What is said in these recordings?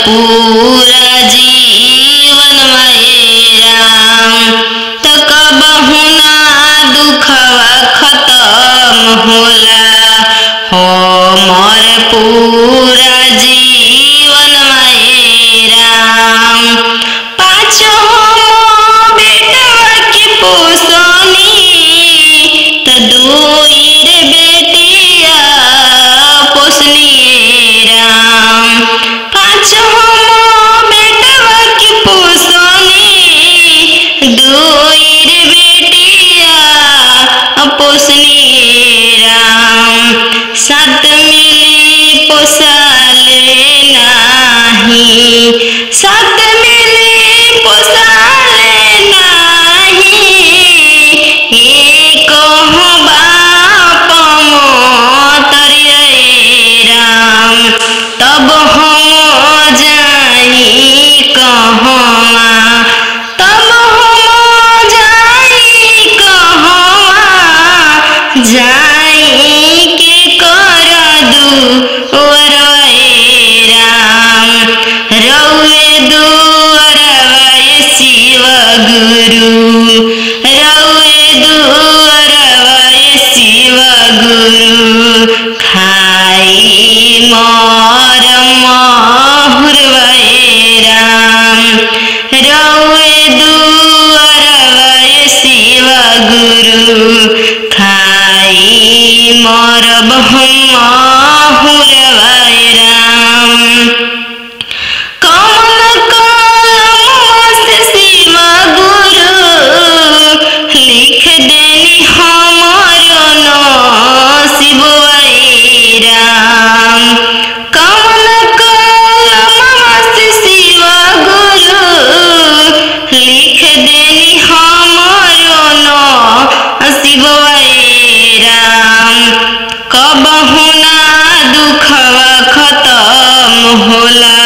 पूरा जीवन में राम त कबहू ना दुखवा खत्म होला हमर पूरा जीवन में राम। पाँचों बेटवा के पोसनी त दुई रे बेटिया पोसनी राम। पाँचों बेटवा के पोसनी दुई रे बेटिया पोसनी राम। सात मिली पोसाले नाही सात मिली पोसाले नाही एक बाप मोतरिया राम। तब हम जाई कहवा तब हम जाई कहवा जाई के कर दुअरवा राम। रउए दुअरवा शिव गुरु रउए दुअरवा शिव गुरु खाई मोर महुरवा राम। रउए दुअरवा शिव गुरु खाई मोर महुरवा राम। कमल कलम से शिव गुरु लिख देनी हमारो नसीबवा राम। कमल कलम से शिव गुरु लिख देनी हमारो नसीबवा राम। कबहू ना दुखवा खत्म होला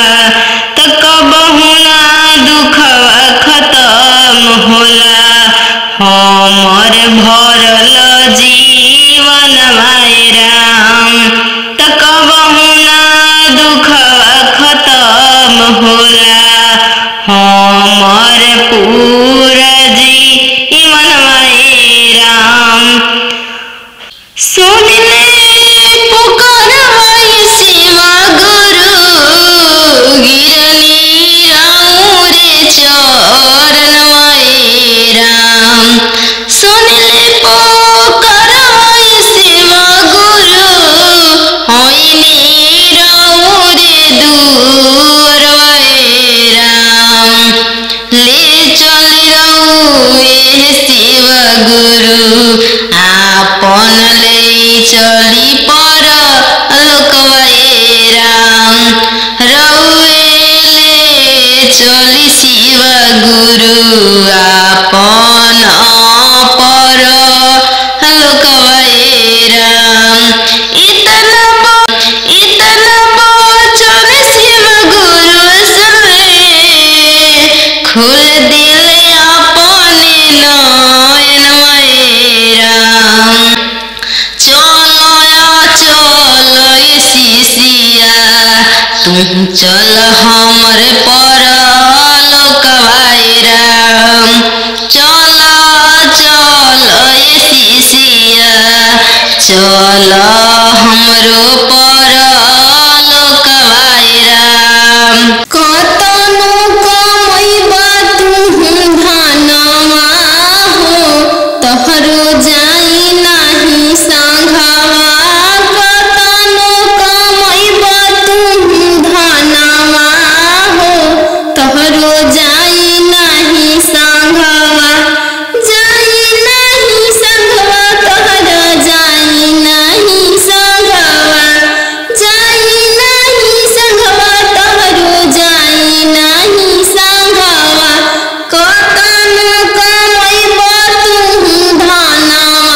त कबहू ना दुखवा खत्म होला हमर भरल जीवन में राम। त कबहू ना दुखवा खत्म होला हमर पूरा जीवन में राम। सुन ले पुकारवा शिव गुरु गिरनी राउरे चरणवा राम। सुन ले पुकारवा शिव गुरु होइनी राउरे दुअरवा राम। ले चल रउए शिव गुरु आपन ले चली पर लोकवा राम। रउए ले चली शिव गुरु आपन पर लोकवा राम। इतना वचन शिव गुरु सुने खोल दिले अपने नयनवा राम। चल शिष्या तुम चल हमर पर लोकवा राम। चल शिष्या चल हमरो पर लोकवा राम। कतनो कमैबा तुहु धनवा हो तोहरो जाई नाही संघवा। कतनो कमैबा तुहु धनवा हो तोहरो जाई नाही संघवा। जाई नाही संघवा तोहरा जाई नाही संघवा। जाई नाही संघवा तोहरो जाई नाही संघवा। कतनो कमैबा तुहु धनवा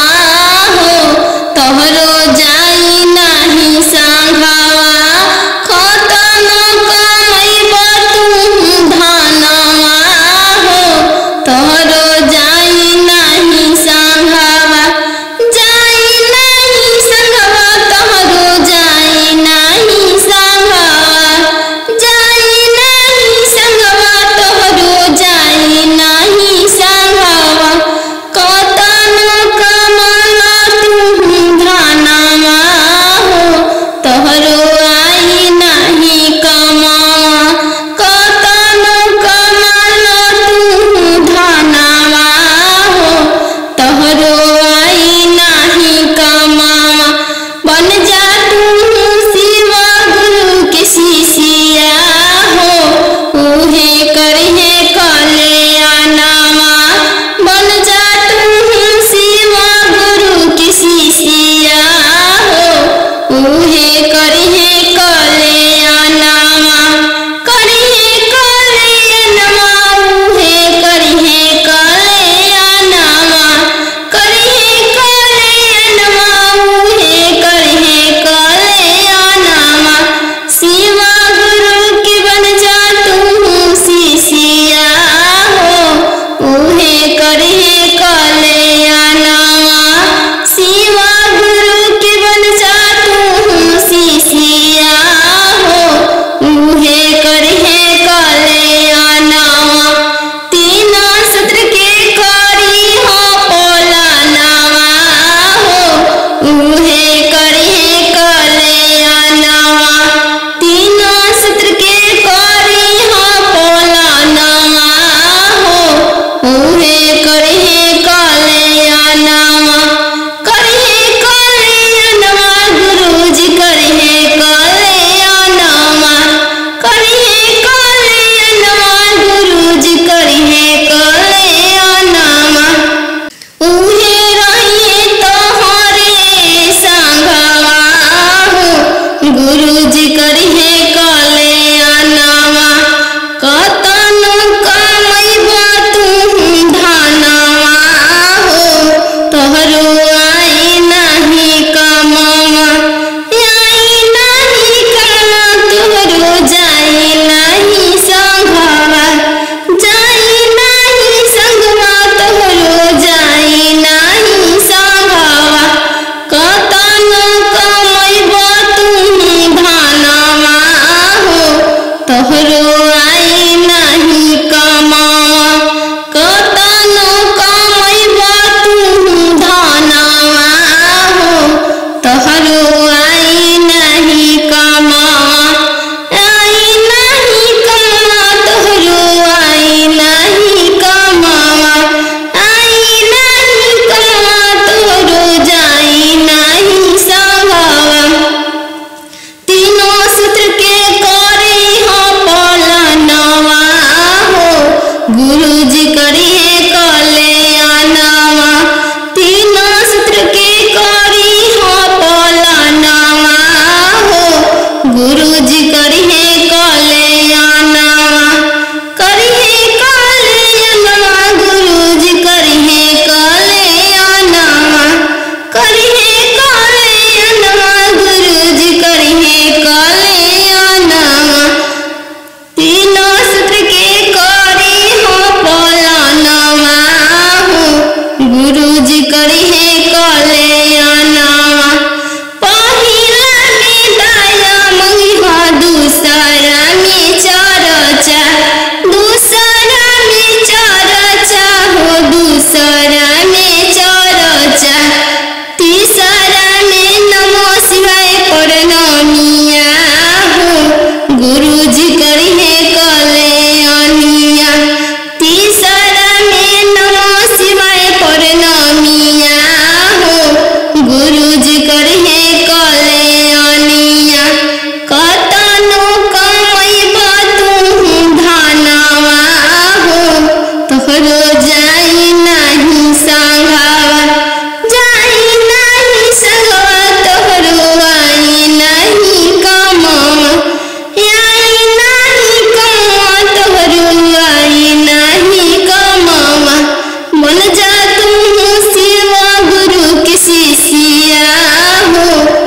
राम